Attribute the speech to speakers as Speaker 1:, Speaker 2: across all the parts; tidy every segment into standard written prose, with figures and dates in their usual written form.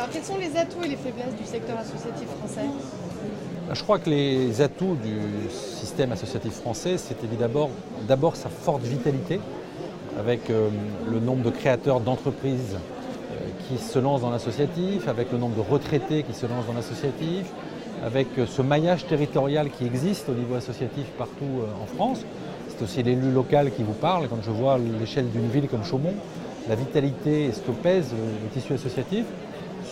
Speaker 1: Alors, quels sont les atouts et les faiblesses du secteur associatif français ?
Speaker 2: Je crois que les atouts du système associatif français, c'est d'abord sa forte vitalité, avec le nombre de créateurs d'entreprises qui se lancent dans l'associatif, avec le nombre de retraités qui se lancent dans l'associatif, avec ce maillage territorial qui existe au niveau associatif partout en France. C'est aussi l'élu local qui vous parle. Quand je vois l'échelle d'une ville comme Chaumont, la vitalité et ce que pèse le tissu associatif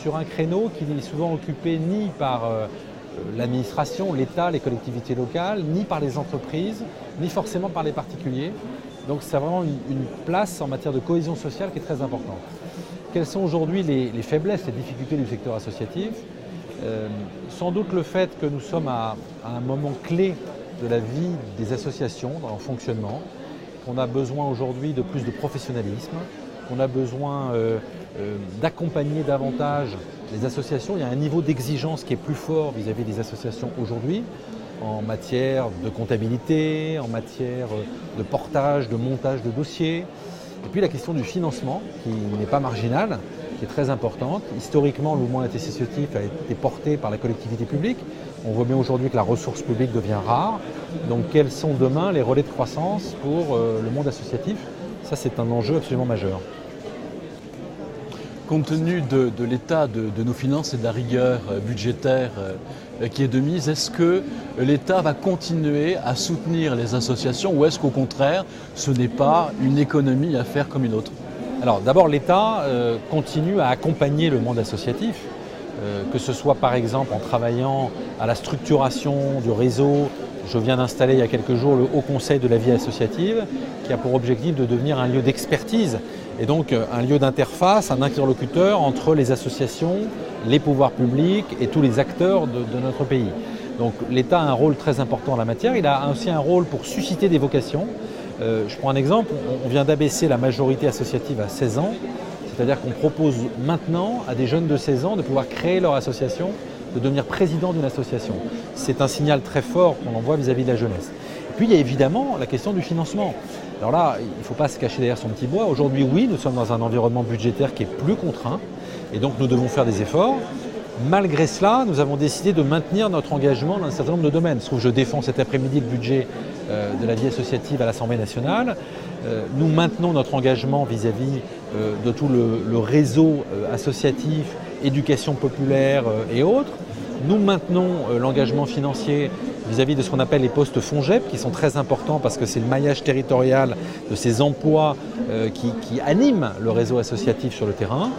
Speaker 2: sur un créneau qui n'est souvent occupé ni par l'administration, l'État, les collectivités locales, ni par les entreprises, ni forcément par les particuliers. Donc c'est vraiment une place en matière de cohésion sociale qui est très importante. Quelles sont aujourd'hui les faiblesses, les difficultés du secteur associatif ? Sans doute le fait que nous sommes à un moment clé de la vie des associations, dans leur fonctionnement, qu'on a besoin aujourd'hui de plus de professionnalisme, qu'on a besoin d'accompagner davantage les associations. Il y a un niveau d'exigence qui est plus fort vis-à-vis des associations aujourd'hui, en matière de comptabilité, en matière de portage, de montage de dossiers. Et puis la question du financement, qui n'est pas marginale, qui est très importante. Historiquement, le mouvement associatif a été porté par la collectivité publique. On voit bien aujourd'hui que la ressource publique devient rare. Donc quels sont demain les relais de croissance pour le monde associatif ? Ça, c'est un enjeu absolument majeur.
Speaker 3: Compte tenu de l'état de nos finances et de la rigueur budgétaire qui est de mise, est-ce que l'État va continuer à soutenir les associations ou est-ce qu'au contraire, ce n'est pas une économie à faire comme une autre ?
Speaker 2: Alors d'abord, l'État continue à accompagner le monde associatif, que ce soit par exemple en travaillant à la structuration du réseau. Je viens d'installer il y a quelques jours le Haut Conseil de la vie associative qui a pour objectif de devenir un lieu d'expertise et donc un lieu d'interface, un interlocuteur entre les associations, les pouvoirs publics et tous les acteurs de notre pays. Donc l'État a un rôle très important en la matière. Il a aussi un rôle pour susciter des vocations. Je prends un exemple, on vient d'abaisser la majorité associative à 16 ans, c'est-à-dire qu'on propose maintenant à des jeunes de 16 ans de pouvoir créer leur association, de devenir président d'une association. C'est un signal très fort qu'on envoie vis-à-vis de la jeunesse. Et puis il y a évidemment la question du financement. Alors là, il ne faut pas se cacher derrière son petit bois. Aujourd'hui, oui, nous sommes dans un environnement budgétaire qui est plus contraint et donc nous devons faire des efforts. Malgré cela, nous avons décidé de maintenir notre engagement dans un certain nombre de domaines. Je défends cet après-midi le budget de la vie associative à l'Assemblée nationale. Nous maintenons notre engagement vis-à-vis de tout le réseau associatif, éducation populaire et autres. Nous maintenons l'engagement financier vis-à-vis de ce qu'on appelle les postes FONGEP, qui sont très importants parce que c'est le maillage territorial de ces emplois qui animent le réseau associatif sur le terrain.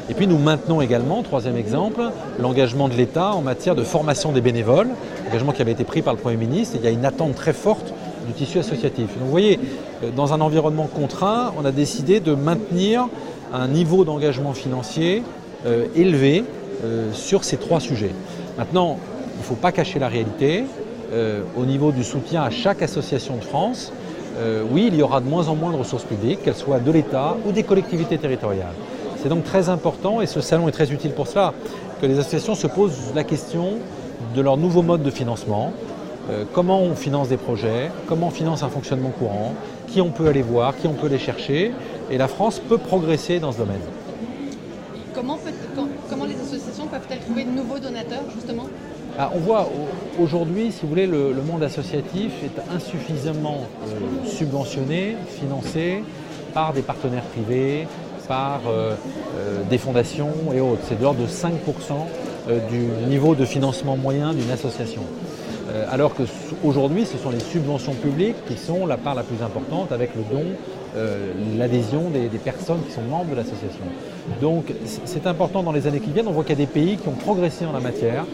Speaker 2: Et puis nous maintenons également, troisième exemple, l'engagement de l'État en matière de formation des bénévoles, engagement qui avait été pris par le Premier ministre. Et il y a une attente très forte du tissu associatif. Donc vous voyez, dans un environnement contraint, on a décidé de maintenir un niveau d'engagement financier élevé sur ces trois sujets. Maintenant, il ne faut pas cacher la réalité. Au niveau du soutien à chaque association de France, oui, il y aura de moins en moins de ressources publiques, qu'elles soient de l'État ou des collectivités territoriales. C'est donc très important, et ce salon est très utile pour cela, que les associations se posent la question de leur nouveau mode de financement. Comment on finance des projets, comment on finance un fonctionnement courant, qui on peut aller voir, qui on peut aller chercher, et la France peut progresser dans ce domaine.
Speaker 1: Comment les associations peuvent-elles trouver de nouveaux donateurs, justement ?
Speaker 2: On voit aujourd'hui, si vous voulez, le monde associatif est insuffisamment subventionné, financé par des partenaires privés, par des fondations et autres. C'est de l'ordre de 5% du niveau de financement moyen d'une association. Alors qu'aujourd'hui, ce sont les subventions publiques qui sont la part la plus importante avec le don, l'adhésion des personnes qui sont membres de l'association. Donc c'est important dans les années qui viennent. On voit qu'il y a des pays qui ont progressé en la matière,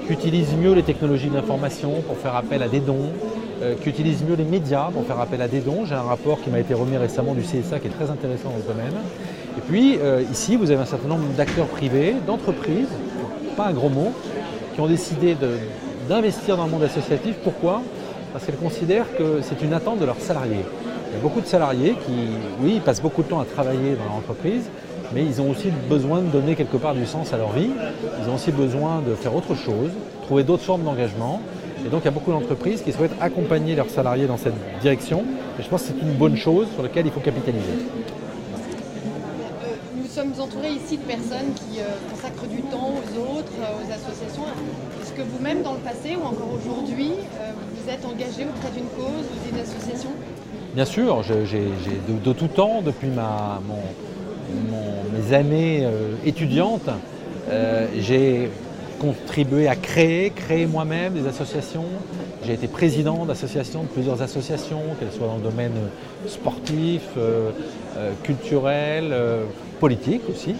Speaker 2: qui utilisent mieux les technologies d'information pour faire appel à des dons, qui utilisent mieux les médias pour faire appel à des dons. J'ai un rapport qui m'a été remis récemment du CSA qui est très intéressant dans ce domaine. Et puis ici, vous avez un certain nombre d'acteurs privés, d'entreprises, pas un gros mot, qui ont décidé d'investir dans le monde associatif. Pourquoi ? Parce qu'elles considèrent que c'est une attente de leurs salariés. Il y a beaucoup de salariés qui, oui, passent beaucoup de temps à travailler dans leur entreprise, mais ils ont aussi besoin de donner quelque part du sens à leur vie. Ils ont aussi besoin de faire autre chose, trouver d'autres formes d'engagement. Et donc il y a beaucoup d'entreprises qui souhaitent accompagner leurs salariés dans cette direction. Et je pense que c'est une bonne chose sur laquelle il faut capitaliser.
Speaker 1: Nous sommes sommes entourés ici de personnes qui consacrent du temps aux autres, aux associations. Est-ce que vous-même, dans le passé ou encore aujourd'hui, vous êtes engagé auprès d'une cause ou d'une association?
Speaker 2: Bien sûr, de tout temps, depuis mes années étudiantes, j'ai contribué à créer moi-même des associations. J'ai été président d'associations, de plusieurs associations, qu'elles soient dans le domaine sportif, culturel, politique aussi.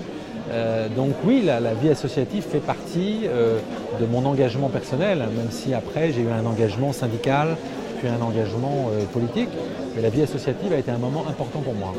Speaker 2: Donc oui, la vie associative fait partie de mon engagement personnel, même si après j'ai eu un engagement syndical, puis un engagement politique. Mais la vie associative a été un moment important pour moi.